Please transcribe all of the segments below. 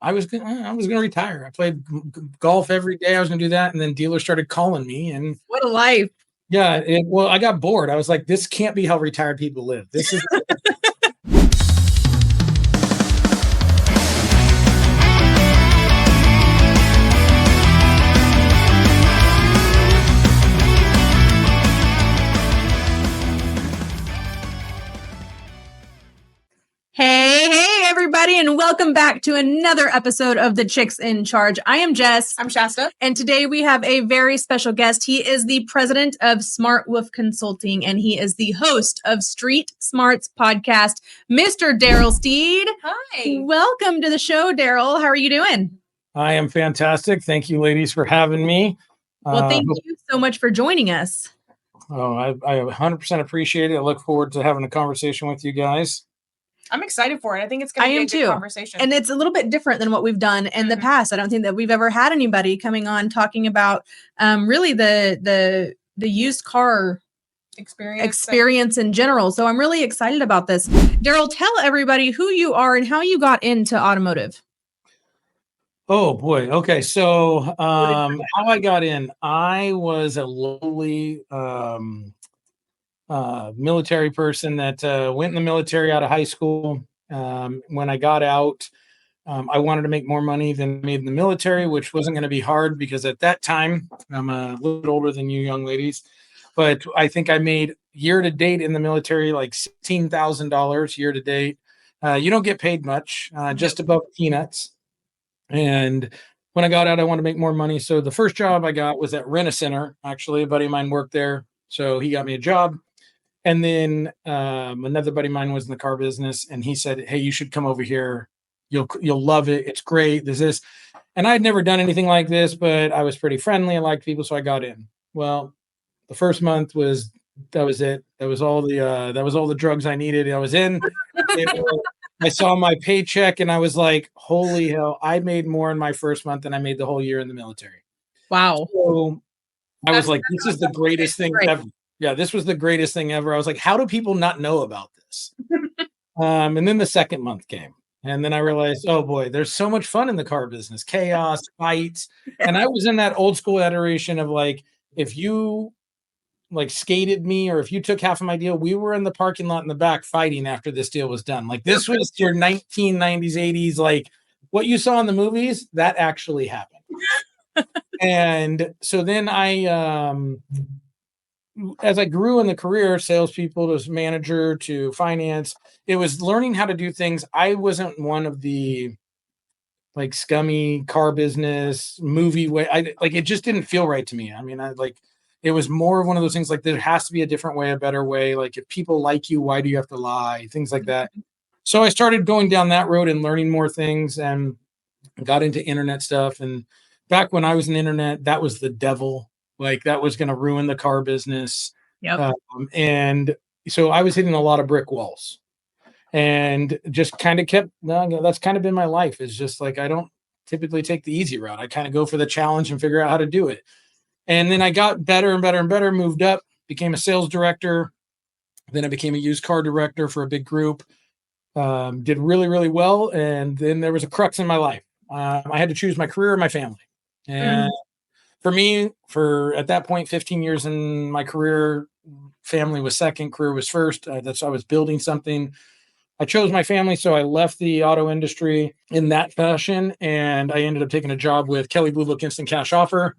I was gonna retire. I played golf every day. I was gonna do that, and then dealers started calling me, and what a life. Yeah, well, I got bored. I was like, this can't be how retired people live. This is. Hey, everybody, and welcome back to another episode of The Chicks in Charge. I am Jess. I'm Shasta. And today we have a very special guest. He is the president of Smartwolf Consulting, and he is the host of Street Smarts podcast, Mr. Darrell Steed. Hi. Welcome to the show, Darrell. How are you doing? I am fantastic. Thank you, ladies, for having me. Well, thank you so much for joining us. Oh, I 100% appreciate it. I look forward to having a conversation with you guys. I'm excited for it. I think it's going to be a good conversation. And it's a little bit different than what we've done in the past. I don't think that we've ever had anybody coming on talking about really the used car experience in general. So I'm really excited about this. Darrell, tell everybody who you are and how you got into automotive. Oh boy. Okay. So how I got in, I was a lowly military person that went in the military out of high school. When I got out, I wanted to make more money than I made in the military, which wasn't going to be hard because at that time, I'm a little bit older than you young ladies, but I think I made year to date in the military like $16,000 year to date. You don't get paid much, just above peanuts. And when I got out, I wanted to make more money. So the first job I got was at Rent-A-Center. Actually, a buddy of mine worked there, so he got me a job. And then another buddy of mine was in the car business, and he said, "Hey, you should come over here. You'll love it. It's great. There's this." And I'd never done anything like this, but I was pretty friendly. I liked people, so I got in. Well, the first month that was it. That was all the drugs I needed. I was in. I saw my paycheck, and I was like, "Holy hell! I made more in my first month than I made the whole year in the military." Wow. So I was like, "This is the greatest thing ever." Yeah, this was the greatest thing ever. I was like, how do people not know about this? And then the second month came. And then I realized, oh boy, there's so much fun in the car business. Chaos, fights. And I was in that old school iteration of like, if you like skated me or if you took half of my deal, we were in the parking lot in the back fighting after this deal was done. Like this was your 1990s, 80s, like what you saw in the movies, that actually happened. And so then as I grew in the career, salespeople to manager to finance, it was learning how to do things. I wasn't one of the like scummy car business movie way. It just didn't feel right to me. I mean, it was more of one of those things like there has to be a different way, a better way. Like if people like you, why do you have to lie? Things like that. So I started going down that road and learning more things and got into internet stuff. And back when I was in internet, that was the devil. Like that was going to ruin the car business. Yep. And so I was hitting a lot of brick walls and just kind of that's kind of been my life. It's just like, I don't typically take the easy route. I kind of go for the challenge and figure out how to do it. And then I got better and better and better, moved up, became a sales director. Then I became a used car director for a big group, did really, really well. And then there was a crux in my life. I had to choose my career or my family. And for me, at that point, 15 years in my career, family was second, career was first. I was building something. I chose my family, so I left the auto industry in that fashion, and I ended up taking a job with Kelley Blue Book Instant Cash Offer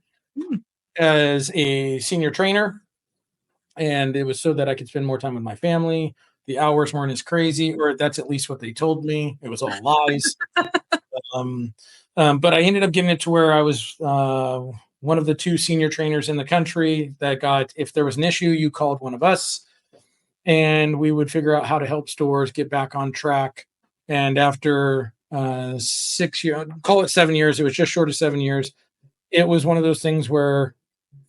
as a senior trainer, and it was so that I could spend more time with my family. The hours weren't as crazy, or that's at least what they told me. It was all lies. But I ended up getting it to where I was one of the two senior trainers in the country that if there was an issue, you called one of us and we would figure out how to help stores get back on track. And after 6 years, call it 7 years, it was just short of 7 years. It was one of those things where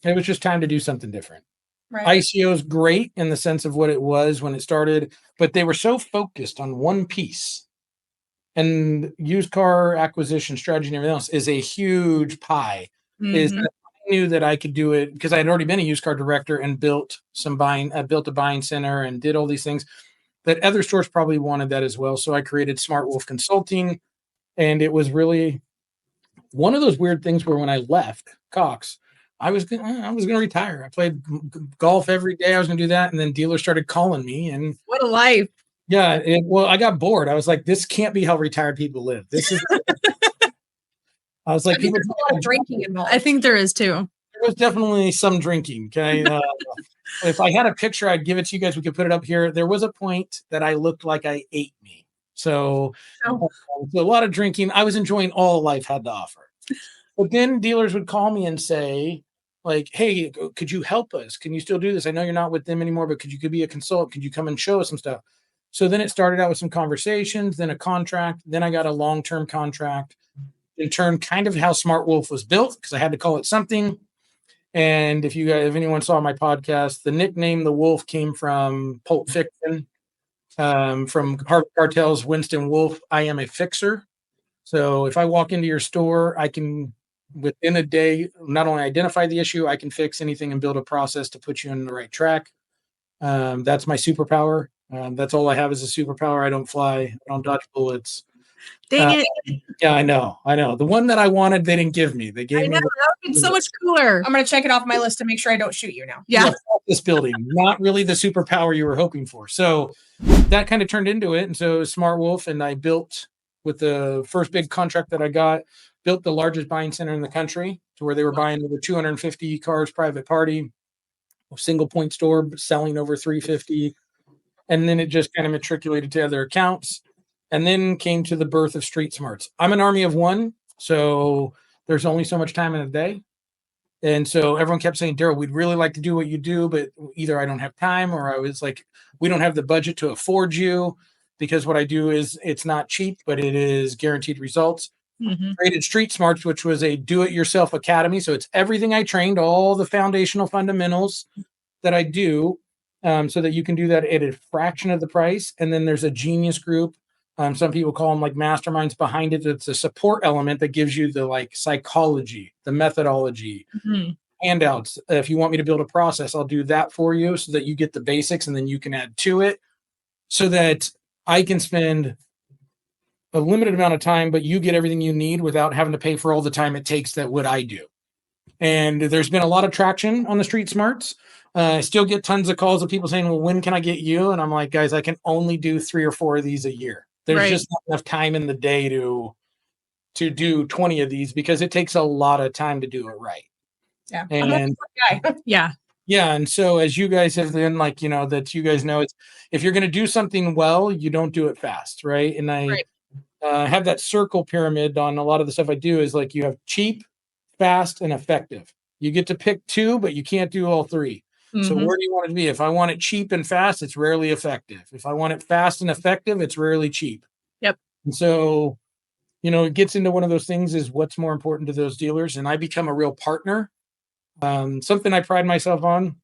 it was just time to do something different. Right. ICO is great in the sense of what it was when it started, but they were so focused on one piece. And used car acquisition strategy and everything else is a huge pie. Is that I knew that I could do it because I had already been a used car director and built a buying center and did all these things. But other stores probably wanted that as well. So I created Smartwolf Consulting And it was really one of those weird things where when I left Cox, I was going to retire. I played golf every day. I was going to do that. And then dealers started calling me, and what a life. Yeah. Well, I got bored. I was like, this can't be how retired people live. This is, I was like, I think there's a lot of drinking involved. I think there is too. There was definitely some drinking. Okay. If I had a picture, I'd give it to you guys. We could put it up here. There was a point that I looked like I ate me. So a lot of drinking. I was enjoying all life had to offer. But then dealers would call me and say, like, hey, could you help us? Can you still do this? I know you're not with them anymore, but could you be a consultant? Could you come and show us some stuff? So then it started out with some conversations, then a contract. Then I got a long-term contract. In turn, kind of how Smartwolf was built, because I had to call it something. And if anyone saw my podcast, the nickname The Wolf came from Pulp Fiction, from Harvey Keitel's Winston Wolf. I am a fixer. So if I walk into your store, I can, within a day, not only identify the issue, I can fix anything and build a process to put you on the right track. That's my superpower. That's all I have is a superpower. I don't fly. I don't dodge bullets. Dang it. Yeah, I know. The one that I wanted, they didn't give me. They gave me. It's so much cooler. I'm going to check it off my list to make sure I don't shoot you now. Yeah. This building, not really the superpower you were hoping for. So that kind of turned into it. And so Smartwolf, and I built, with the first big contract that I got, built the largest buying center in the country, to where they were buying over 250 cars, private party, single point store, selling over 350. And then it just kind of matriculated to other accounts. And then came to the birth of Street Smarts. I'm an army of one, so there's only so much time in a day. And so everyone kept saying, Darrell, we'd really like to do what you do, but either I don't have time, or I was like, we don't have the budget to afford you, because what I do is, it's not cheap, but it is guaranteed results. Created Street Smarts, which was a do-it-yourself academy. So it's everything I trained, all the foundational fundamentals that I do, so that you can do that at a fraction of the price. And then there's a genius group. Some people call them like masterminds behind it. It's a support element that gives you the like psychology, the methodology, handouts. If you want me to build a process, I'll do that for you, so that you get the basics and then you can add to it, so that I can spend a limited amount of time, but you get everything you need without having to pay for all the time it takes that what I do. And there's been a lot of traction on the Street Smarts. I still get tons of calls of people saying, well, when can I get you? And I'm like, guys, I can only do 3 or 4 of these a year. There's just not enough time in the day to do 20 of these, because it takes a lot of time to do it right. Yeah. And yeah. And so, as you guys have been like, that you guys know, it's, if you're going to do something well, you don't do it fast. Right. And I have that circle pyramid on a lot of the stuff I do, is like, you have cheap, fast, and effective. You get to pick 2, but you can't do all 3. So where do you want it to be? If I want it cheap and fast, it's rarely effective. If I want it fast and effective, it's rarely cheap. Yep. And so, it gets into one of those things, is what's more important to those dealers. And I become a real partner. Something I pride myself on.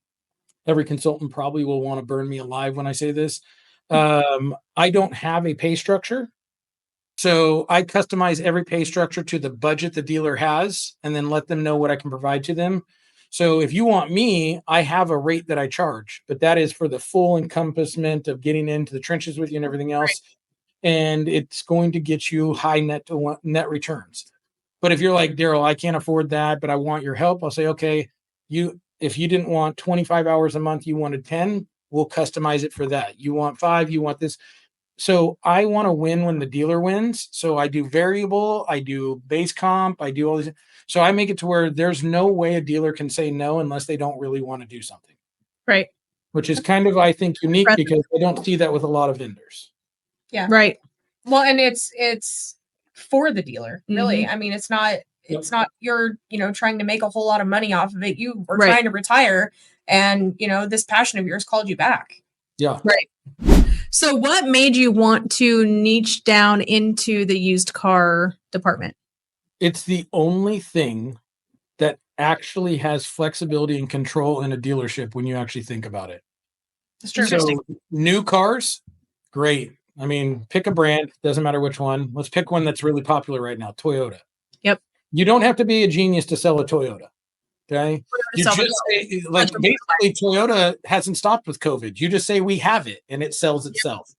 Every consultant probably will want to burn me alive when I say this. I don't have a pay structure. So I customize every pay structure to the budget the dealer has, and then let them know what I can provide to them. So if you want me, I have a rate that I charge, but that is for the full encompassment of getting into the trenches with you and everything else. And it's going to get you high net returns. But if you're like, Darrell, I can't afford that, but I want your help, I'll say, okay, if you didn't want 25 hours a month, you wanted 10, we'll customize it for that. You want 5, you want this. So I want to win when the dealer wins. So I do variable, I do base comp, I do all these. So I make it to where there's no way a dealer can say no unless they don't really want to do something. Right. Which is kind of, I think, unique, because I don't see that with a lot of vendors. Yeah. Right. Well, and it's for the dealer, really. I mean, it's not you're, trying to make a whole lot of money off of it. You were trying to retire, and, this passion of yours called you back. Yeah. Right. So what made you want to niche down into the used car department? It's the only thing that actually has flexibility and control in a dealership when you actually think about it. That's true. So new cars, great. I mean, pick a brand, doesn't matter which one. Let's pick one that's really popular right now, Toyota. Yep. You don't have to be a genius to sell a Toyota. Okay. You just say, like, basically Toyota hasn't stopped with COVID. You just say we have it and it sells itself.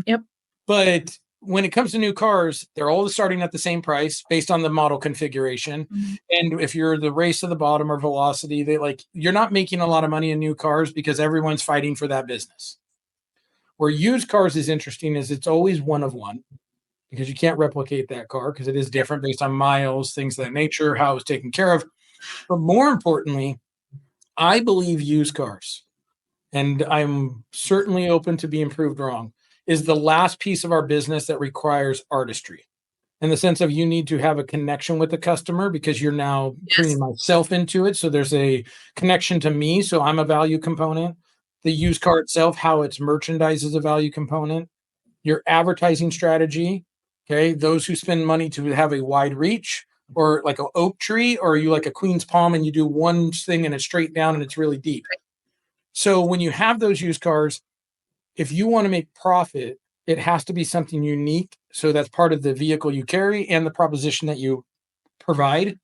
Yep. But when it comes to new cars, they're all starting at the same price based on the model configuration. Mhm. And if you're the race to the bottom or velocity, you're not making a lot of money in new cars because everyone's fighting for that business. Where used cars is interesting is it's always one of one, because you can't replicate that car because it is different based on miles, things of that nature, how it was taken care of. But more importantly, I believe used cars, and I'm certainly open to being proved wrong, is the last piece of our business that requires artistry, in the sense of you need to have a connection with the customer because you're now bringing myself into it. So there's a connection to me. So I'm a value component. The used car itself, how it's merchandised, is a value component. Your advertising strategy, okay, those who spend money to have a wide reach, or like an oak tree, or are you like a queen's palm and you do one thing and it's straight down and it's really deep. So when you have those used cars, if you want to make profit, it has to be something unique. So that's part of the vehicle you carry and the proposition that you provide.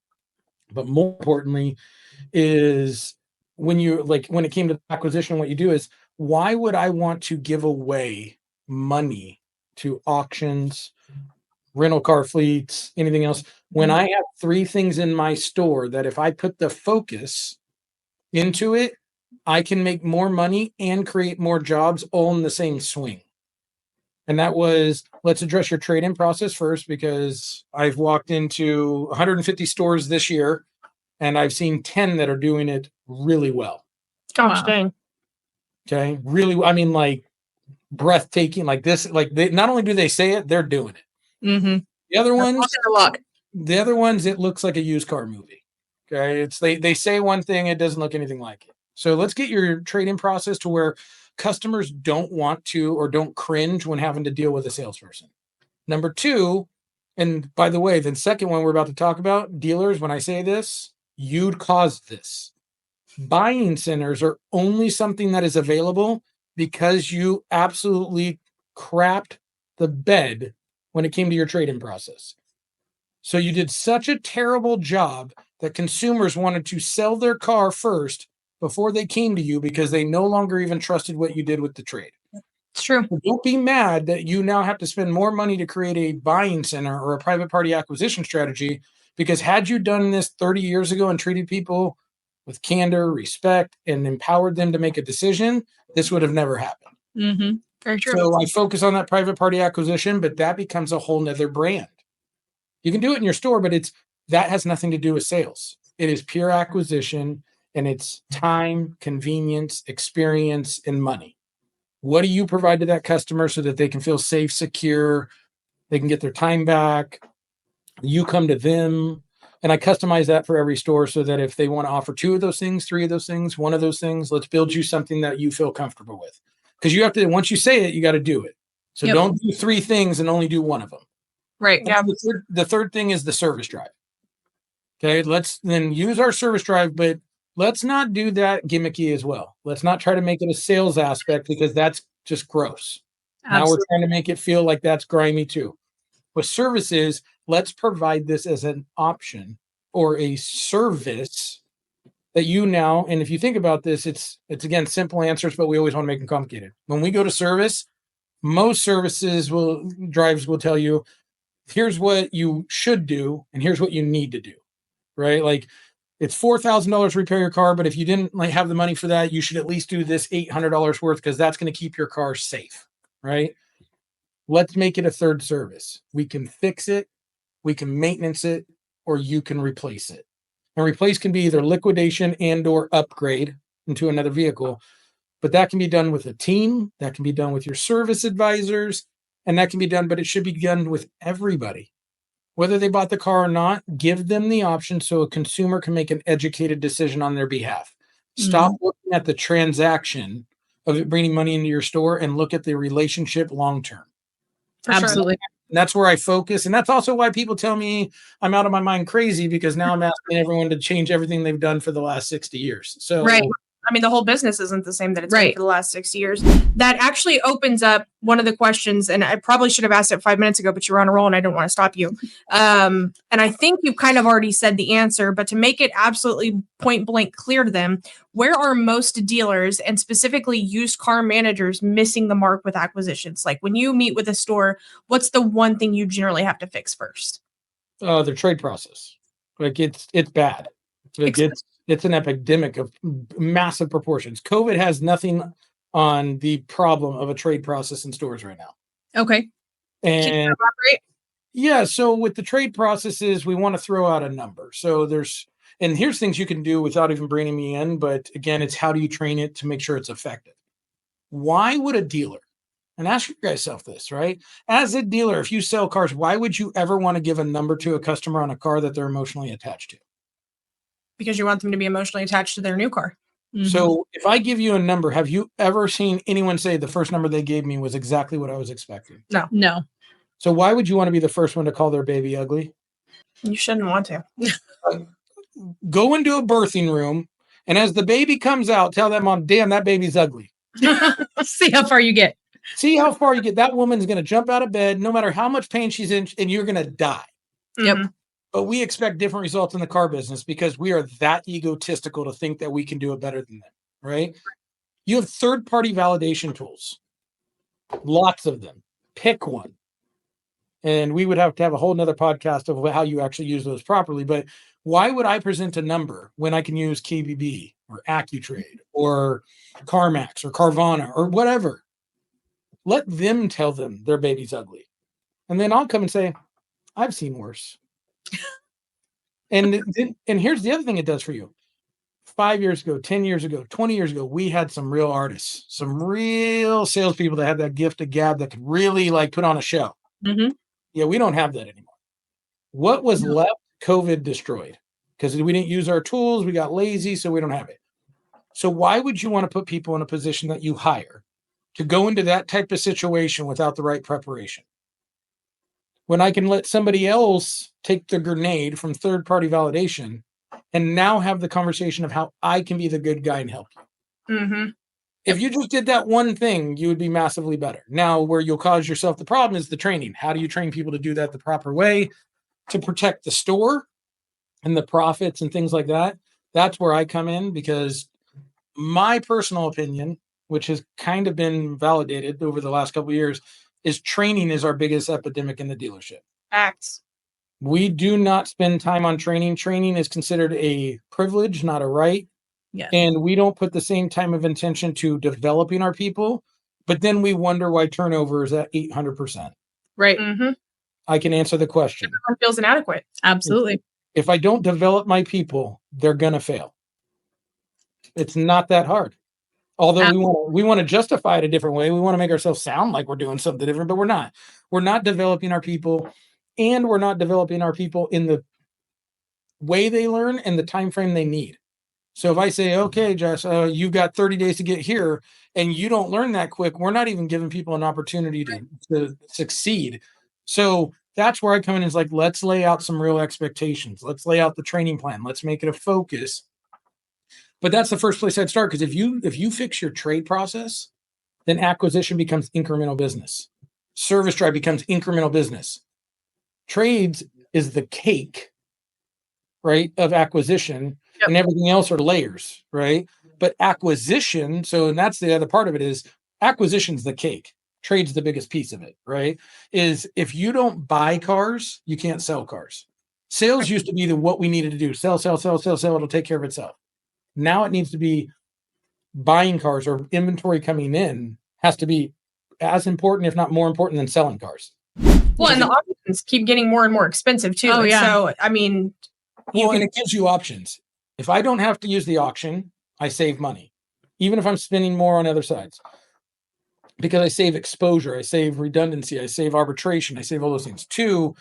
But more importantly is when it came to acquisition, what you do is, why would I want to give away money to auctions, rental car fleets, anything else, when I have 3 things in my store that if I put the focus into it, I can make more money and create more jobs all in the same swing. And that was, let's address your trade-in process first, because I've walked into 150 stores this year and I've seen 10 that are doing it really well. Gosh dang. Okay. Really, I mean, like breathtaking, like this, like they not only do they say it, they're doing it. Mm-hmm. The other ones, it looks like a used car movie. Okay. It's they say one thing, it doesn't look anything like it. So let's get your trade-in process to where customers don't want to or don't cringe when having to deal with a salesperson. Number 2, and by the way, the second one we're about to talk about, dealers, when I say this, you'd cause this. Buying centers are only something that is available because you absolutely crapped the bed when it came to your trade-in process. So you did such a terrible job that consumers wanted to sell their car first before they came to you because they no longer even trusted what you did with the trade. It's true. So don't be mad that you now have to spend more money to create a buying center or a private party acquisition strategy, because had you done this 30 years ago and treated people with candor, respect, and empowered them to make a decision, this would have never happened. Mm-hmm. Very true. So I focus on that private party acquisition, but that becomes a whole nother brand. You can do it in your store, but that has nothing to do with sales. It is pure acquisition, and it's time, convenience, experience, and money. What do you provide to that customer so that they can feel safe, secure, they can get their time back, you come to them? And I customize that for every store so that if they want to offer 2 of those things, 3 of those things, 1 of those things, let's build you something that you feel comfortable with. Because you have to, once you say it, you got to do it. So don't do 3 things and only do 1 of them. Right. Yeah. The third thing is the service drive. Okay. Let's then use our service drive, but let's not do that gimmicky as well. Let's not try to make it a sales aspect, because that's just gross. Absolutely. Now we're trying to make it feel like that's grimy too. With services, let's provide this as an option or a service that you now, and if you think about this, it's again, simple answers, but we always want to make them complicated. When we go to service, most drives will tell you, here's what you should do, and here's what you need to do, right? Like, it's $4,000 to repair your car, but if you didn't have the money for that, you should at least do this $800 worth, because that's going to keep your car safe, right? Let's make it a third service. We can fix it, we can maintenance it, or you can replace it. And replace can be either liquidation and or upgrade into another vehicle, but that can be done with a team, that can be done with your service advisors, and that can be done, but it should be done with everybody. Whether they bought the car or not, give them the option so a consumer can make an educated decision on their behalf. Stop looking at the transaction of it bringing money into your store and look at the relationship long-term. Absolutely. And that's where I focus. And that's also why people tell me I'm out of my mind crazy, because now I'm asking everyone to change everything they've done for the last 60 years. So right. I mean, the whole business isn't the same that it's been for the last 6 years. That actually opens up one of the questions, and I probably should have asked it 5 minutes ago, but you were on a roll and I didn't want to stop you. And I think you kind of already said the answer, but to make it absolutely point blank clear to them, where are most dealers and specifically used car managers missing the mark with acquisitions? Like when you meet with a store, what's the one thing you generally have to fix first? Their trade process. Like it's bad. Like it's an epidemic of massive proportions. COVID has nothing on the problem of a trade process in stores right now. Okay. And yeah, so with the trade processes, we want to throw out a number. So here's things you can do without even bringing me in. But again, it's how do you train it to make sure it's effective? Why would a dealer, and ask yourself this, right? As a dealer, if you sell cars, why would you ever want to give a number to a customer on a car that they're emotionally attached to? Because you want them to be emotionally attached to their new car. Mm-hmm. So if I give you a number, have you ever seen anyone say the first number they gave me was exactly what I was expecting? No. So why would you want to be the first one to call their baby ugly? You shouldn't want to. Go into a birthing room, and as the baby comes out, tell that mom, damn, that baby's ugly. See how far you get. See how far you get. That woman's going to jump out of bed, no matter how much pain she's in, and you're going to die. Yep. But we expect different results in the car business because we are that egotistical to think that we can do it better than them, right? You have third-party validation tools. Lots of them. Pick one. And we would have to have a whole nother podcast of how you actually use those properly. But why would I present a number when I can use KBB or AccuTrade or CarMax or Carvana or whatever? Let them tell them their baby's ugly. And then I'll come and say, I've seen worse. And here's the other thing it does for you. 5 years ago, 10 years ago, 20 years ago, we had some real artists, some real salespeople that had that gift of gab that could really like put on a show. Mm-hmm. Yeah, we don't have that anymore. What was left, COVID destroyed because we didn't use our tools. We got lazy, so we don't have it. So why would you want to put people in a position that you hire to go into that type of situation without the right preparation? When I can let somebody else take the grenade from third-party validation and now have the conversation of how I can be the good guy and help you. Mm-hmm. If you just did that one thing, you would be massively better. Now, where you'll cause yourself the problem is the training. How do you train people to do that the proper way to protect the store and the profits and things like that? That's where I come in because my personal opinion, which has kind of been validated over the last couple of years, is training is our biggest epidemic in the dealership. Facts. We do not spend time on training. Training is considered a privilege, not a right. Yeah. And we don't put the same time of intention to developing our people, but then we wonder why turnover is at 800%. Right. Mm-hmm. I can answer the question. Everyone feels inadequate. Absolutely. If I don't develop my people, they're going to fail. It's not that hard. Although we want to justify it a different way. We want to make ourselves sound like we're doing something different, but we're not. We're not developing our people, and we're not developing our people in the way they learn and the time frame they need. So if I say, okay, Jess, you've got 30 days to get here, and you don't learn that quick, we're not even giving people an opportunity to succeed. So that's where I come in is like, let's lay out some real expectations. Let's lay out the training plan. Let's make it a focus. But that's the first place I'd start, because if you fix your trade process, then acquisition becomes incremental business. Service drive becomes incremental business. Trades is the cake, right, of acquisition, and everything else are layers, right? But acquisition, and that's the other part of it is acquisition's the cake. Trade's the biggest piece of it, right? Is if you don't buy cars, you can't sell cars. Sales used to be what we needed to do. Sell, it'll take care of itself. Now it needs to be buying cars, or inventory coming in has to be as important, if not more important, than selling cars. Well, and the options keep getting more and more expensive too. Oh, yeah. So, I mean, and it gives you options. If I don't have to use the auction, I save money, even if I'm spending more on other sides, because I save exposure, I save redundancy, I save arbitration, I save all those things. Two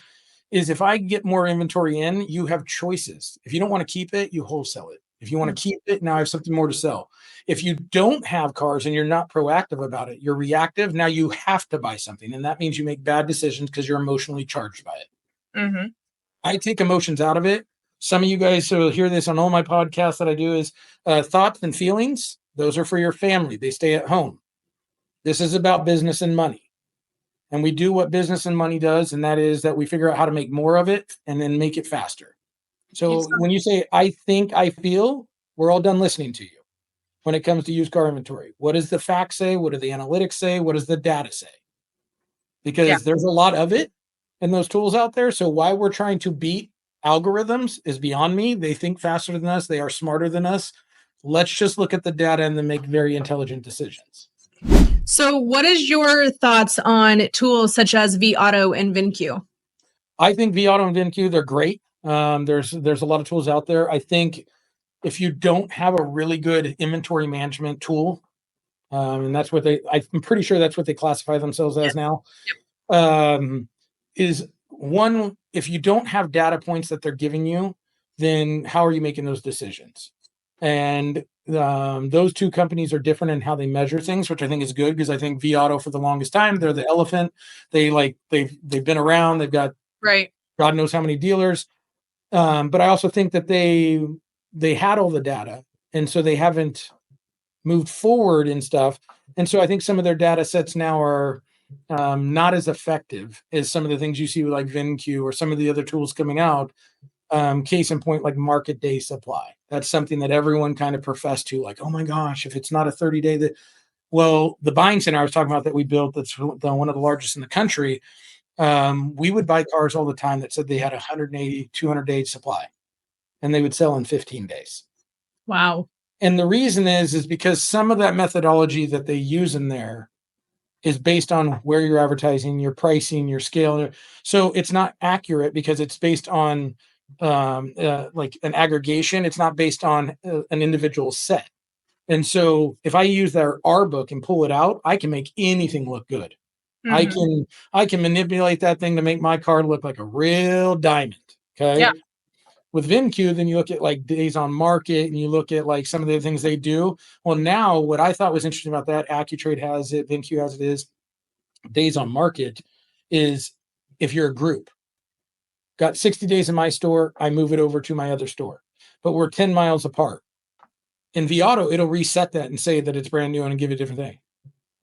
is if I get more inventory in, you have choices. If you don't want to keep it, you wholesale it. If you want to keep it, now I have something more to sell. If you don't have cars and you're not proactive about it, you're reactive. Now you have to buy something. And that means you make bad decisions because you're emotionally charged by it. Mm-hmm. I take emotions out of it. Some of you guys will hear this on all my podcasts that I do is thoughts and feelings. Those are for your family. They stay at home. This is about business and money. And we do what business and money does, and that is that we figure out how to make more of it and then make it faster. So when you say, I think, I feel, we're all done listening to you when it comes to used car inventory. What does the facts say? What do the analytics say? What does the data say? Because there's a lot of it in those tools out there. So why we're trying to beat algorithms is beyond me. They think faster than us. They are smarter than us. Let's just look at the data and then make very intelligent decisions. So what is your thoughts on tools such as vAuto and VinQ? I think vAuto and VinQ, they're great. There's a lot of tools out there. I think if you don't have a really good inventory management tool, and that's what I'm pretty sure that's what they classify themselves as now, is one, if you don't have data points that they're giving you, then how are you making those decisions? And those two companies are different in how they measure things, which I think is good, because I think vAuto for the longest time, they're the elephant. They've been around. They've got God knows how many dealers. But I also think that they had all the data, and so they haven't moved forward in stuff. And so I think some of their data sets now are not as effective as some of the things you see with like VinQ or some of the other tools coming out. Case in point, like market day supply. That's something that everyone kind of professed to, like, oh my gosh, if it's not a 30-day, the buying center I was talking about that we built, that's one of the largest in the country. We would buy cars all the time that said they had 180, 200-day supply, and they would sell in 15 days. Wow. And the reason is because some of that methodology that they use in there is based on where you're advertising, your pricing, your scale. So it's not accurate because it's based on like an aggregation. It's not based on an individual set. And so if I use their R book and pull it out, I can make anything look good. Mm-hmm. I can manipulate that thing to make my car look like a real diamond. Okay. Yeah. With VinQ, then you look at like days on market and you look at like some of the things they do. Well, now what I thought was interesting about that, AccuTrade has it, VinQ has it, is days on market is if you're a group. Got 60 days in my store, I move it over to my other store. But we're 10 miles apart. In vAuto, it'll reset that and say that it's brand new and give it a different thing.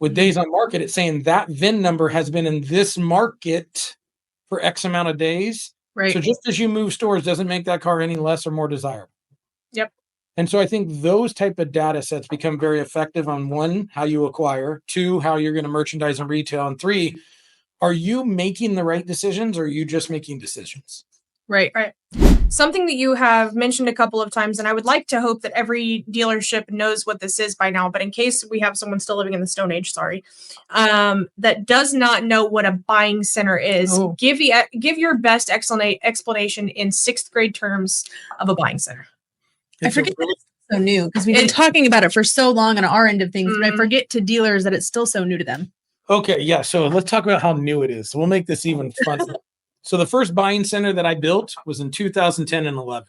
With days on market, it's saying that VIN number has been in this market for X amount of days. Right. So just as you move stores doesn't make that car any less or more desirable. Yep. And so I think those type of data sets become very effective on one, how you acquire, two, how you're going to merchandise and retail, and three, are you making the right decisions or are you just making decisions? Right. Something that you have mentioned a couple of times, and I would like to hope that every dealership knows what this is by now, but in case we have someone still living in the Stone Age, that does not know what a buying center is, give your best explanation in 6th grade terms of a buying center. I forget that it's so new because we've been talking about it for so long on our end of things, but I forget to dealers that it's still so new to them. Okay, yeah. So let's talk about how new it is. We'll make this even fun. So the first buying center that I built was in 2010 and 11.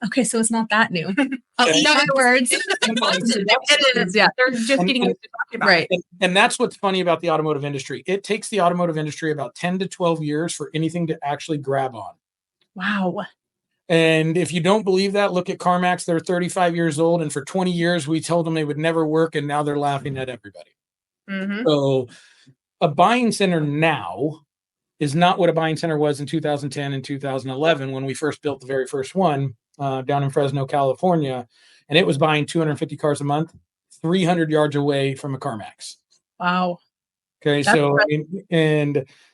Okay, so it's not that new. In other words, it is. Yeah, they're just getting used to talking about it. And that's what's funny about the automotive industry. It takes the automotive industry about 10 to 12 years for anything to actually grab on. Wow. And if you don't believe that, look at CarMax. They're 35 years old, and for 20 years we told them they would never work, and now they're laughing at everybody. Mm-hmm. So a buying center now is not what a buying center was in 2010 and 2011 when we first built the very first one down in Fresno, California, and it was buying 250 cars a month, 300 yards away from a CarMax. Wow. Okay,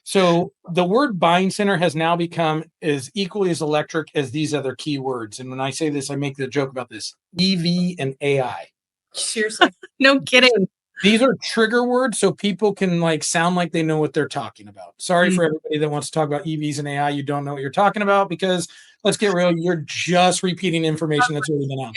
so the word buying center has now become as equally as electric as these other key words. And when I say this, I make the joke about this: EV and AI. Seriously, no kidding. These are trigger words so people can like sound like they know what they're talking about. Sorry for everybody that wants to talk about EVs and AI. You don't know what you're talking about because let's get real. You're just repeating information that's already been out.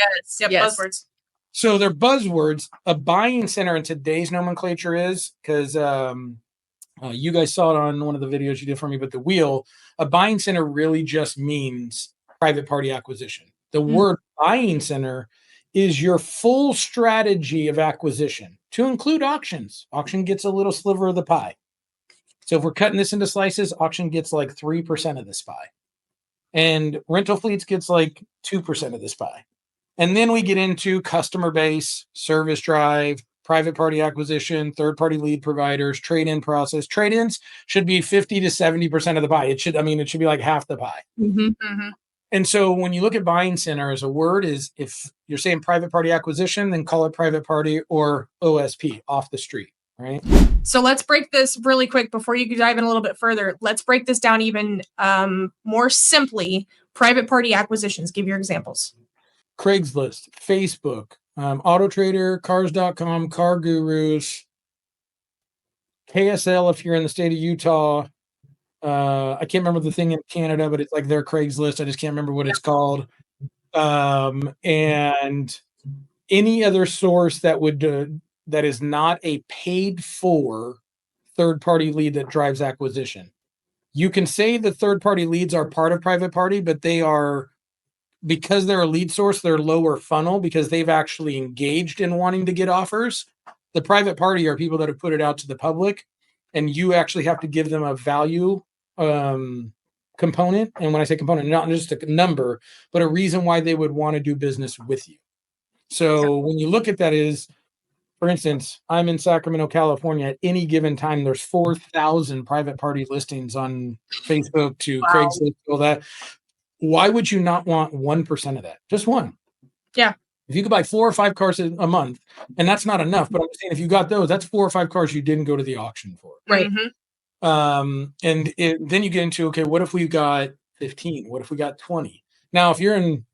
Yes. Buzzwords. So they're buzzwords. A buying center in today's nomenclature is, because you guys saw it on one of the videos you did for me, but the wheel, a buying center really just means private party acquisition. The word buying center is your full strategy of acquisition to include auctions. Auction gets a little sliver of the pie. So if we're cutting this into slices, auction gets like 3% of this pie. And rental fleets gets like 2% of this pie. And then we get into customer base, service drive, private party acquisition, third party lead providers, trade-in process. Trade-ins should be 50 to 70% of the pie. It should be like half the pie. And so when you look at buying center as a word, is if you're saying private party acquisition, then call it private party or OSP, off the street, right? So let's break this really quick before you dive in a little bit further. Let's break this down even more simply. Private party acquisitions. Give your examples. Craigslist, Facebook, Auto Trader, Cars.com, Car Gurus, KSL if you're in the state of Utah. I can't remember the thing in Canada, but it's like their Craigslist. I just can't remember what it's called. And any other source that would that is not a paid for third party lead that drives acquisition. You can say the third party leads are part of private party, but they are, because they're a lead source, they're lower funnel because they've actually engaged in wanting to get offers. The private party are people that have put it out to the public, and you actually have to give them a value component. And when I say component, not just a number, but a reason why they would want to do business with you. So when you look at that is, for instance, I'm in Sacramento, California. At any given time, there's 4,000 private party listings on Facebook to Craigslist, all that. Why would you not want 1% of that? Just one. Yeah. If you could buy 4 or 5 cars a month, and that's not enough, but I'm saying if you got those, that's 4 or 5 cars you didn't go to the auction for. Right. Then you get into, okay, what if we got 15? What if we got 20? Now, if you're in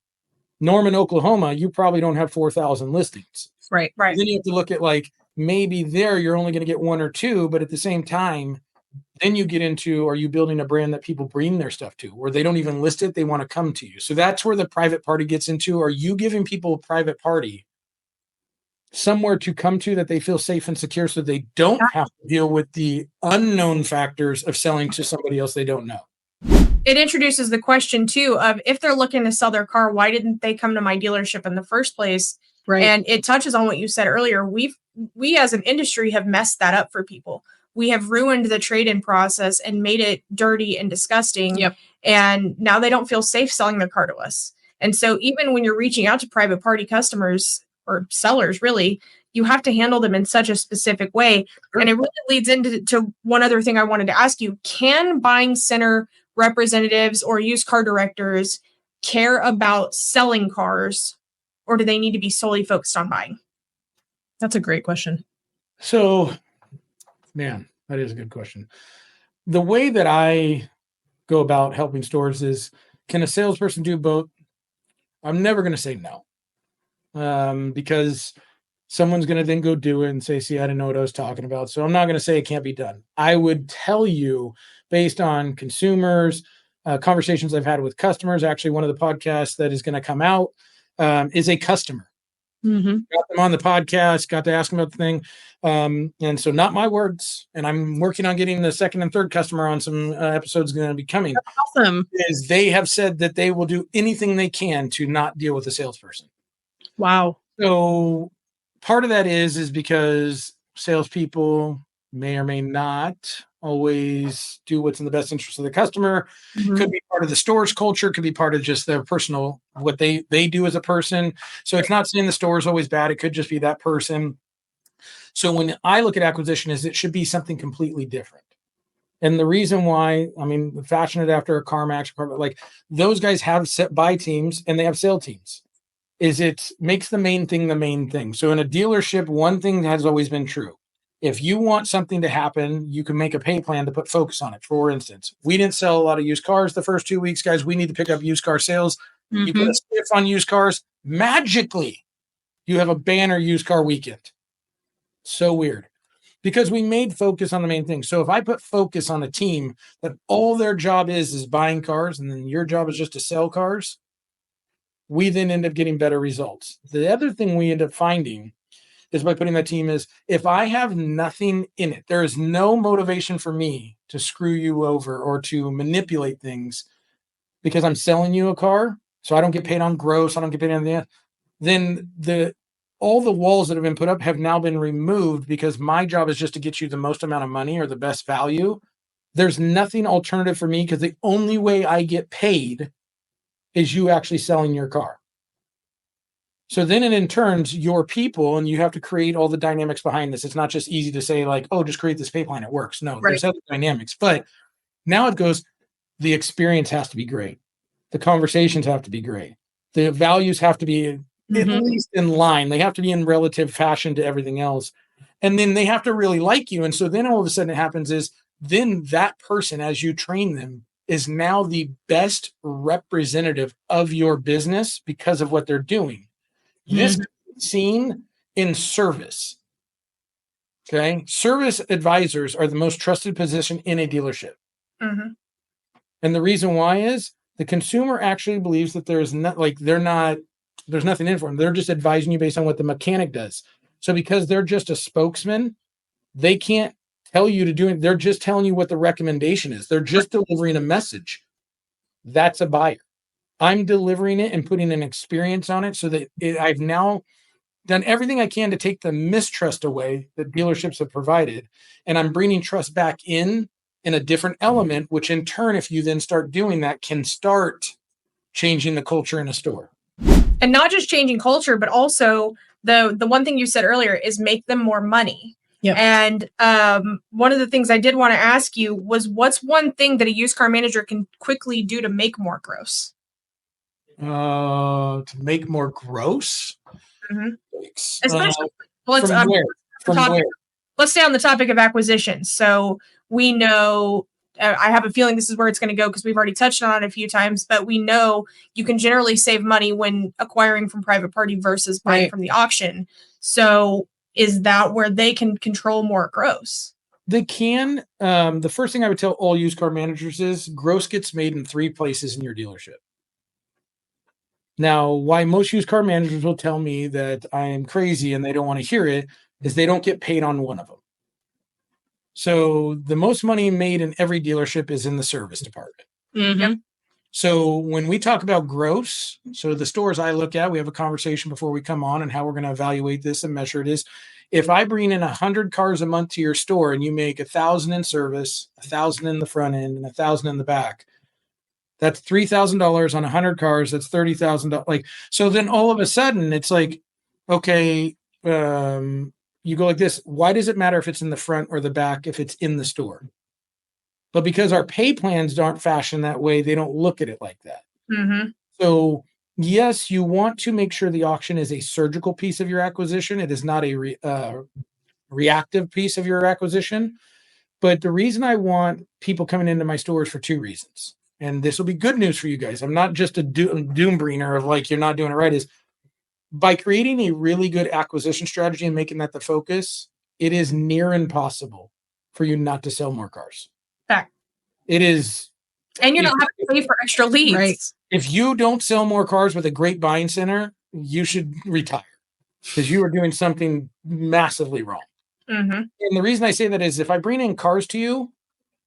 Norman, Oklahoma, you probably don't have 4,000 listings. Right. Then you have to look at like, maybe there you're only going to get 1 or 2, but at the same time, then you get into, are you building a brand that people bring their stuff to, where they don't even list it, they want to come to you? So that's where the private party gets into. Are you giving people a private party somewhere to come to that they feel safe and secure, so they don't have to deal with the unknown factors of selling to somebody else they don't know? It introduces the question too of, if they're looking to sell their car, why didn't they come to my dealership in the first place? Right. And it touches on what you said earlier. We as an industry have messed that up for people. We have ruined the trade-in process and made it dirty and disgusting. Yep. And now they don't feel safe selling their car to us. And so even when you're reaching out to private party customers or sellers, really, you have to handle them in such a specific way. Sure. And it really leads into one other thing I wanted to ask you. Can buying center representatives or used car directors care about selling cars, or do they need to be solely focused on buying? That's a great question. So, man, that is a good question. The way that I go about helping stores is, can a salesperson do both? I'm never going to say no, because someone's going to then go do it and say, see, I didn't know what I was talking about. So I'm not going to say it can't be done. I would tell you, based on consumers, conversations I've had with customers. Actually, one of the podcasts that is going to come out is a customer. Mm-hmm. Got them on the podcast, got to ask them about the thing. And so not my words. And I'm working on getting the second and third customer on some episodes going to be coming. That's awesome. Is they have said that they will do anything they can to not deal with a salesperson. Wow. So part of that is because salespeople may or may not always do what's in the best interest of the customer. Mm-hmm. Could be part of the store's culture, could be part of just their personal, what they do as a person. So it's not saying the store is always bad. It could just be that person. So when I look at acquisition, is it should be something completely different. And the reason why, I mean, Fashioned After a CarMax, like those guys have set buy teams and they have sale teams. Is it makes the main thing. So in a dealership, one thing has always been true. If you want something to happen, you can make a pay plan to put focus on it. For instance, we didn't sell a lot of used cars the first 2 weeks, guys. We need to pick up used car sales. Mm-hmm. You put a stiff on used cars, magically, you have a banner used car weekend. So weird. Because we made focus on the main thing. So if I put focus on a team that all their job is buying cars, and then your job is just to sell cars, we then end up getting better results. The other thing we end up finding is by putting that team is, if I have nothing in it, there is no motivation for me to screw you over or to manipulate things because I'm selling you a car. So I don't get paid on gross. I don't get paid on the, then all the walls that have been put up have now been removed because my job is just to get you the most amount of money or the best value. There's nothing alternative for me because the only way I get paid is you actually selling your car. So then it in turns your people, and you have to create all the dynamics behind this. It's not just easy to say like, oh, just create this pay plan. It works. No, there's other dynamics. But now it goes, the experience has to be great. The conversations have to be great. The values have to be at least in line. They have to be in relative fashion to everything else. And then they have to really like you. And so then all of a sudden it happens is then that person, as you train them, is now the best representative of your business because of what they're doing. This is seen in service. Okay. Service advisors are the most trusted position in a dealership. And the reason why is the consumer actually believes that there's nothing in for them. They're just advising you based on what the mechanic does. So because they're just a spokesman, they can't tell you to do it. They're just telling you what the recommendation is. They're just delivering a message. That's a buyer. I'm delivering it and putting an experience on it so that I've now done everything I can to take the mistrust away that dealerships have provided. And I'm bringing trust back in a different element, which in turn, if you then start doing that, can start changing the culture in a store. And not just changing culture, but also the one thing you said earlier is make them more money. Yep. And one of the things I did want to ask you was, what's one thing that a used car manager can quickly do to make more gross? To make more gross? Especially, let's stay on the topic of acquisitions. So we know, I have a feeling this is where it's going to go because we've already touched on it a few times, but we know you can generally save money when acquiring from private party versus buying from the auction. So is that where they can control more gross? They can. The first thing I would tell all used car managers is gross gets made in 3 places in your dealership. Now, why most used car managers will tell me that I am crazy and they don't want to hear it is they don't get paid on one of them. So the most money made in every dealership is in the service department. So when we talk about gross, so the stores I look at, we have a conversation before we come on and how we're going to evaluate this and measure it is, if I bring in 100 cars a month to your store and you make 1,000 in service, 1,000 in the front end, and 1,000 in the back, that's $3,000 on 100 cars. That's $30,000. Like, so then all of a sudden it's like, okay, you go like this. Why does it matter if it's in the front or the back if it's in the store? But because our pay plans aren't fashioned that way, they don't look at it like that. So yes, you want to make sure the auction is a surgical piece of your acquisition. It is not a reactive piece of your acquisition. But the reason I want people coming into my stores for 2 reasons, and this will be good news for you guys. I'm not just a doom bringer of like, you're not doing it right, is by creating a really good acquisition strategy and making that the focus, it is near impossible for you not to sell more cars. Fact. It is. And you're not having to pay for extra leads. Right. If you don't sell more cars with a great buying center, you should retire because you are doing something massively wrong. And the reason I say that is if I bring in cars to you,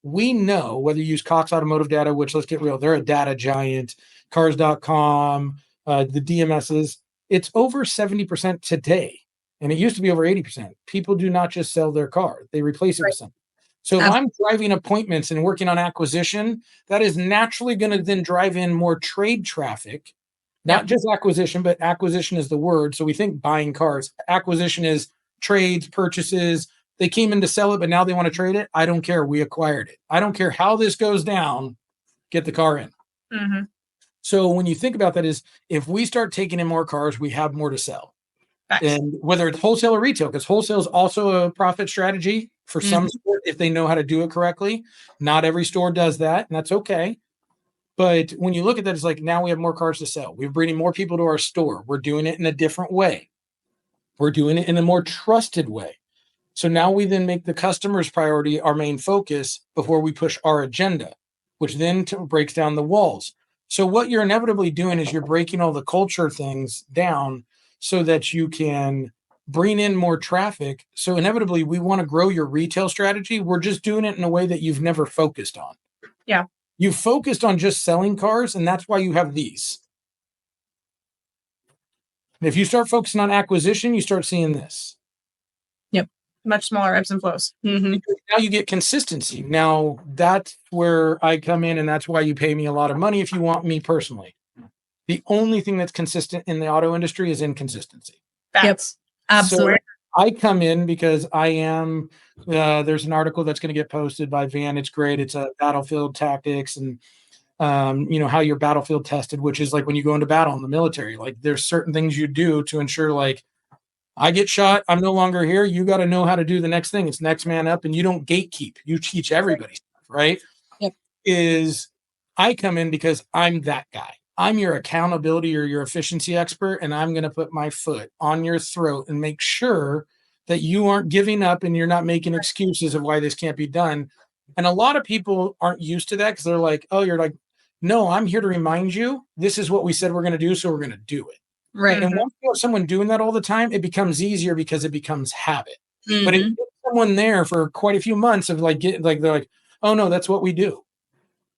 we know whether you use Cox Automotive data, which let's get real, they're a data giant, cars.com, the DMSs, it's over 70% today. And it used to be over 80%. People do not just sell their car. They replace it with something. So if I'm driving appointments and working on acquisition, that is naturally going to then drive in more trade traffic, not just acquisition, but acquisition is the word. So we think buying cars. Acquisition is trades, purchases. They came in to sell it, but now they want to trade it. I don't care. We acquired it. I don't care how this goes down. Get the car in. So when you think about that is if we start taking in more cars, we have more to sell. And whether it's wholesale or retail, because wholesale is also a profit strategy for some store if they know how to do it correctly. Not every store does that, and that's okay. But when you look at that, it's like now we have more cars to sell. We're bringing more people to our store. We're doing it in a different way. We're doing it in a more trusted way. So now we then make the customer's priority our main focus before we push our agenda, which then breaks down the walls. So what you're inevitably doing is you're breaking all the culture things down so that you can bring in more traffic. So inevitably, we want to grow your retail strategy. We're just doing it in a way that you've never focused on. Yeah. You've focused on just selling cars, and that's why you have these. And if you start focusing on acquisition, you start seeing this. Yep. Much smaller ebbs and flows. Now you get consistency. Now that's where I come in, and that's why you pay me a lot of money if you want me personally. The only thing that's consistent in the auto industry is inconsistency. That's Absolutely. So I come in because I am, there's an article that's going to get posted by Van. It's great. It's a battlefield tactics and, how you're battlefield tested, which is like when you go into battle in the military, like there's certain things you do to ensure like I get shot, I'm no longer here. You got to know how to do the next thing. It's next man up, and you don't gatekeep. You teach everybody stuff, right? Yep. Is I come in because I'm that guy. I'm your accountability or your efficiency expert, and I'm going to put my foot on your throat and make sure that you aren't giving up and you're not making excuses of why this can't be done. And a lot of people aren't used to that because they're like, oh, you're like, no, I'm here to remind you this is what we said we're going to do, so we're going to do it. Right. And once you have someone doing that all the time, it becomes easier because it becomes habit. Mm-hmm. But if you get someone there for quite a few months of like, they're like, oh no, that's what we do.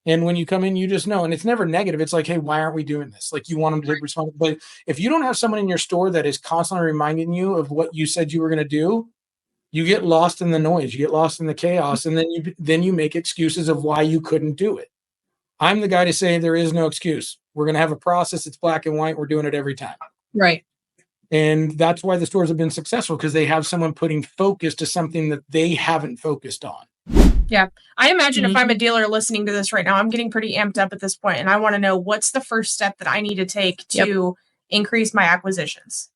And when you come in, you just know, and it's never negative. It's like, hey, why aren't we doing this? Like you want them to take responsibility. But if you don't have someone in your store that is constantly reminding you of what you said you were going to do, you get lost in the noise, you get lost in the chaos, and then you make excuses of why you couldn't do it. I'm the guy to say there is no excuse. We're going to have a process. It's black and white. We're doing it every time. Right. And that's why the stores have been successful, because they have someone putting focus to something that they haven't focused on. Yeah. I imagine if I'm a dealer listening to this right now, I'm getting pretty amped up at this point, and I want to know what's the first step that I need to take to increase my acquisitions.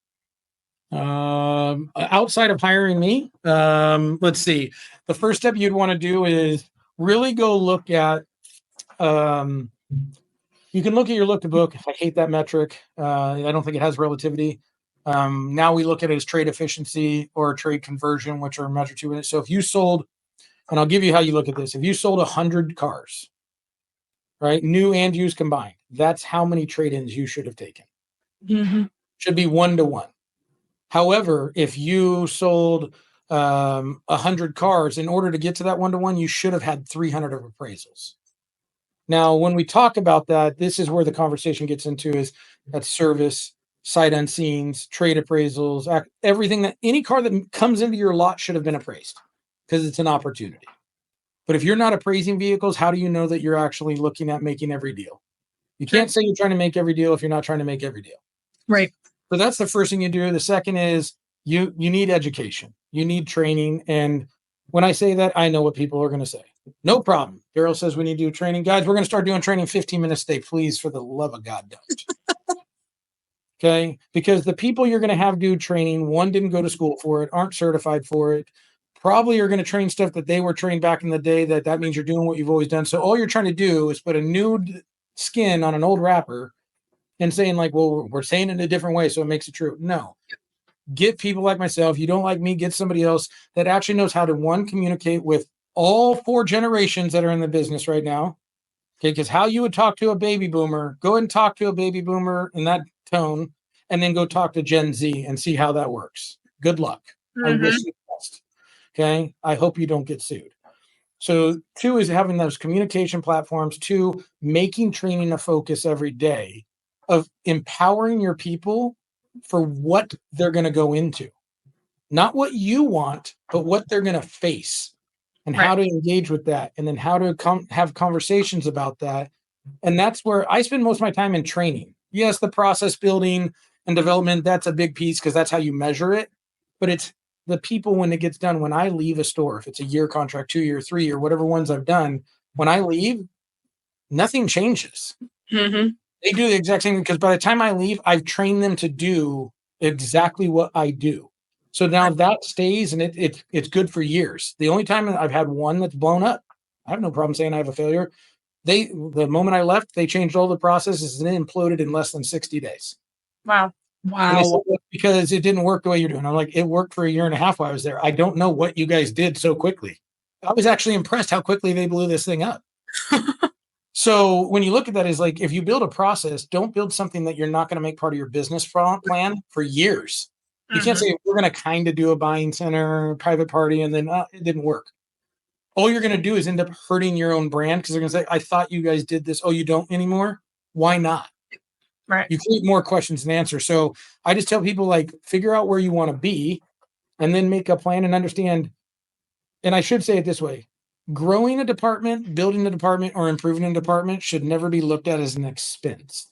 Outside of hiring me, let's see. The first step you'd want to do is really go look at, you can look at your look to book. I hate that metric. I don't think it has relativity. Now we look at it as trade efficiency or trade conversion, which are measured to it. So if you sold, and I'll give you how you look at this. If you sold 100 cars, right, new and used combined, that's how many trade-ins you should have taken. Mm-hmm. Should be 1-to-1. However, if you sold 100 cars, in order to get to that 1-to-1, you should have had 300 of appraisals. Now, when we talk about that, this is where the conversation gets into is that service, sight unseens, trade appraisals, everything that any car that comes into your lot should have been appraised because it's an opportunity. But if you're not appraising vehicles, how do you know that you're actually looking at making every deal? You can't say you're trying to make every deal if you're not trying to make every deal. Right. So that's the first thing you do. The second is you need education. You need training. And when I say that, I know what people are going to say. No problem. Darrell says we need to do training. Guys, we're going to start doing training 15 minutes a day. Please, for the love of God, don't. Okay? Because the people you're going to have do training, one, didn't go to school for it, aren't certified for it, probably are going to train stuff that they were trained back in the day. That means you're doing what you've always done. So all you're trying to do is put a new skin on an old wrapper and saying like, well, we're saying it in a different way, so it makes it true. No. Get people like myself. You don't like me, get somebody else that actually knows how to, one, communicate with all 4 generations that are in the business right now. Okay, because how you would talk to a baby boomer, go ahead and talk to a baby boomer in that tone, and then go talk to Gen Z and see how that works. Good luck. I wish you the best. Okay, I hope you don't get sued. So 2 is having those communication platforms. 2, making training a focus every day of empowering your people for what they're going to go into. Not what you want, but what they're going to face and how to engage with that. And then how to have conversations about that. And that's where I spend most of my time in training. Yes, the process building and development, that's a big piece because that's how you measure it. But it's the people when it gets done. When I leave a store, if it's a year contract, 2-year, 3-year, whatever ones I've done, when I leave, nothing changes. Mm-hmm. They do the exact same thing because by the time I leave, I've trained them to do exactly what I do. So now that stays and it's good for years. The only time I've had one that's blown up, I have no problem saying I have a failure. The moment I left, they changed all the processes and it imploded in less than 60 days. Wow. Wow. Because it didn't work the way you're doing. I'm like, it worked for a year and a half while I was there. I don't know what you guys did so quickly. I was actually impressed how quickly they blew this thing up. So when you look at that, is like, if you build a process, don't build something that you're not going to make part of your business plan for years. You can't say we're going to kind of do a buying center, private party, and then it didn't work. All you're going to do is end up hurting your own brand because they're going to say, I thought you guys did this. Oh, you don't anymore? Why not? Right. You create more questions than answers. So I just tell people, like, figure out where you want to be and then make a plan and understand. And I should say it this way. Growing a department, building a department, or improving a department should never be looked at as an expense.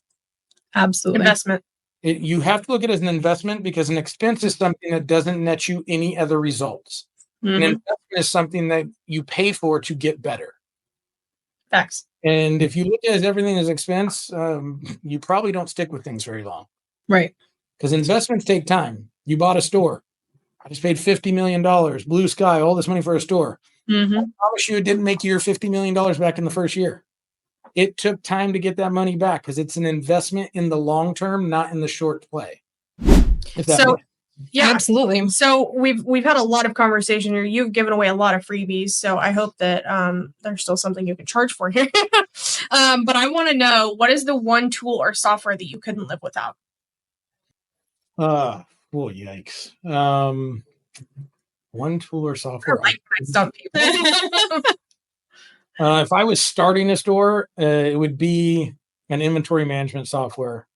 Absolutely. Investment. You have to look at it as an investment because an expense is something that doesn't net you any other results. An investment is something that you pay for to get better. Facts. And if you look at everything as expense, you probably don't stick with things very long. Right. Because investments take time. You bought a store. I just paid $50 million, blue sky, all this money for a store. I promise you it didn't make you your $50 million back in the first year. It took time to get that money back because it's an investment in the long term, not in the short play. Yeah, absolutely. So we've had a lot of conversation here. You've given away a lot of freebies, so I hope that there's still something you can charge for here. But I want to know, what is the one tool or software that you couldn't live without? Yikes. One tool or software. If I was starting a store, it would be an inventory management software.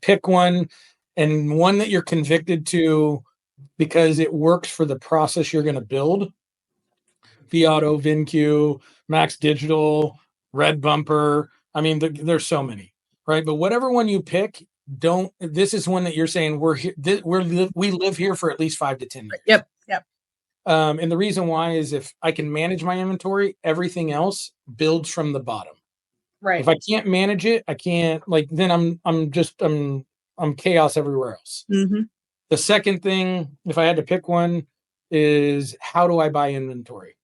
Pick one, and one that you're convicted to because it works for the process you're going to build. Viauto, VinQ, Max Digital, Red Bumper. I mean, there's so many, right? But whatever one you pick, this is one that you're saying we live here for at least 5 to 10 years. Yep. And the reason why is if I can manage my inventory, everything else builds from the bottom. Right. If I can't manage it, I can't, then I'm chaos everywhere else. The second thing, if I had to pick one, is how do I buy inventory?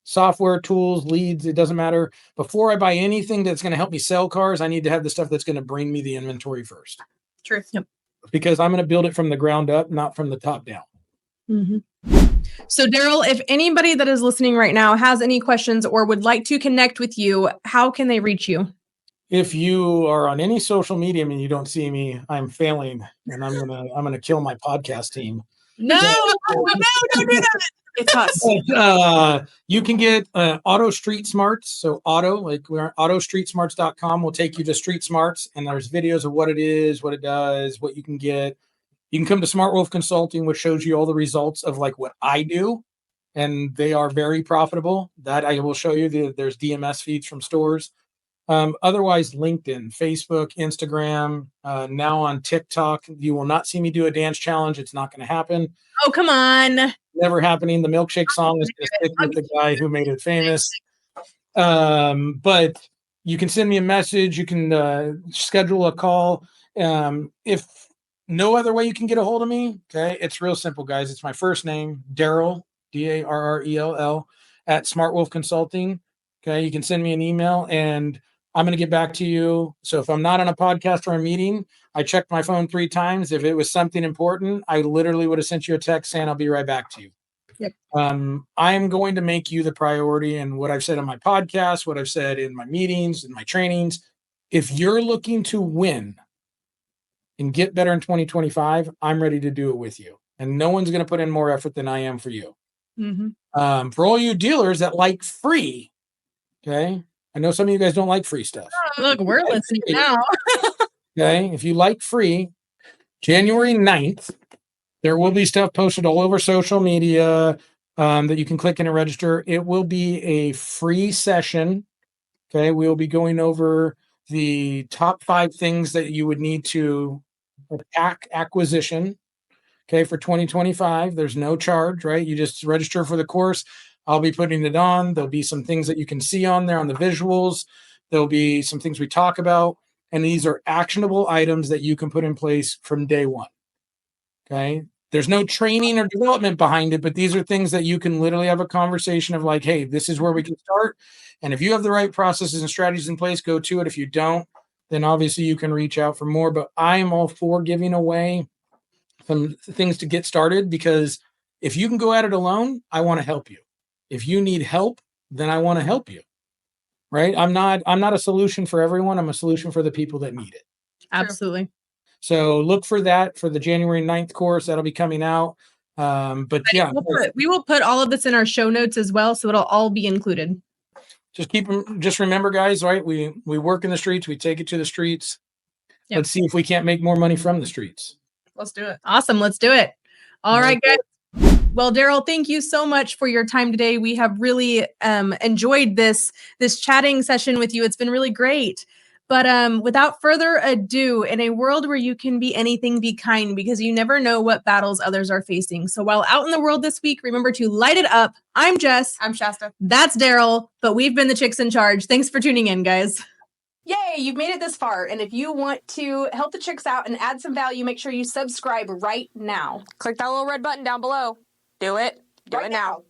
Software, tools, leads, it doesn't matter. Before I buy anything that's going to help me sell cars, I need to have the stuff that's going to bring me the inventory first. True. Yep. Because I'm going to build it from the ground up, not from the top down. So Darrell, if anybody that is listening right now has any questions or would like to connect with you, how can they reach you? If you are on any social media and you don't see me, I'm failing, and I'm gonna kill my podcast team. No, don't do that. It's us. You can get Auto Street Smarts. So we're on autostreetsmarts.com will take you to Street Smarts, and there's videos of what it is, what it does, what you can get. You can come to Smartwolf Consulting, which shows you all the results of what I do, and they are very profitable. That I will show you. There's DMS feeds from stores. Otherwise, LinkedIn, Facebook, Instagram, now on TikTok. You will not see me do a dance challenge. It's not going to happen. Oh, come on. Never happening. The milkshake song is going to stick with the guy who made it famous. But you can send me a message. You can schedule a call. If no other way you can get a hold of me, okay, it's real simple, guys. It's my first name, Darrell, Darrell, at Smartwolf Consulting. Okay, you can send me an email, and I'm going to get back to you. So if I'm not on a podcast or a meeting, I checked my phone 3 times. If it was something important, I literally would have sent you a text saying I'll be right back to you. Yep. I'm going to make you the priority, and what I've said on my podcast, what I've said in my meetings and my trainings. If you're looking to win and get better in 2025, I'm ready to do it with you. And no one's going to put in more effort than I am for you. For all you dealers that like free, okay, I know some of you guys don't like free stuff. Look, we're listening now. Okay, if you like free, January 9th, there will be stuff posted all over social media that you can click in and register. It will be a free session. Okay, we'll be going over the top 5 things that you would need to attack acquisition. Okay, for 2025, there's no charge, right? You just register for the course. I'll be putting it on. There'll be some things that you can see on there on the visuals. There'll be some things we talk about. And these are actionable items that you can put in place from day one. Okay. There's no training or development behind it, but these are things that you can literally have a conversation of hey, this is where we can start. And if you have the right processes and strategies in place, go to it. If you don't, then obviously you can reach out for more. But I am all for giving away some things to get started, because if you can go at it alone, I want to help you. If you need help, then I want to help you, right? I'm not a solution for everyone. I'm a solution for the people that need it. Absolutely. So look for that for the January 9th course. That'll be coming out. But yeah, we will put all of this in our show notes as well, so it'll all be included. Just remember, guys, right? We work in the streets. We take it to the streets. Yep. Let's see if we can't make more money from the streets. Let's do it. Awesome. Let's do it. All right, guys. Well, Darrell, thank you so much for your time today. We have really enjoyed this chatting session with you. It's been really great. But without further ado, in a world where you can be anything, be kind, because you never know what battles others are facing. So while out in the world this week, remember to light it up. I'm Jess. I'm Shasta. That's Darrell, but we've been the chicks in charge. Thanks for tuning in, guys. Yay, you've made it this far. And if you want to help the chicks out and add some value, make sure you subscribe right now. Click that little red button down below. Do it. Do it now.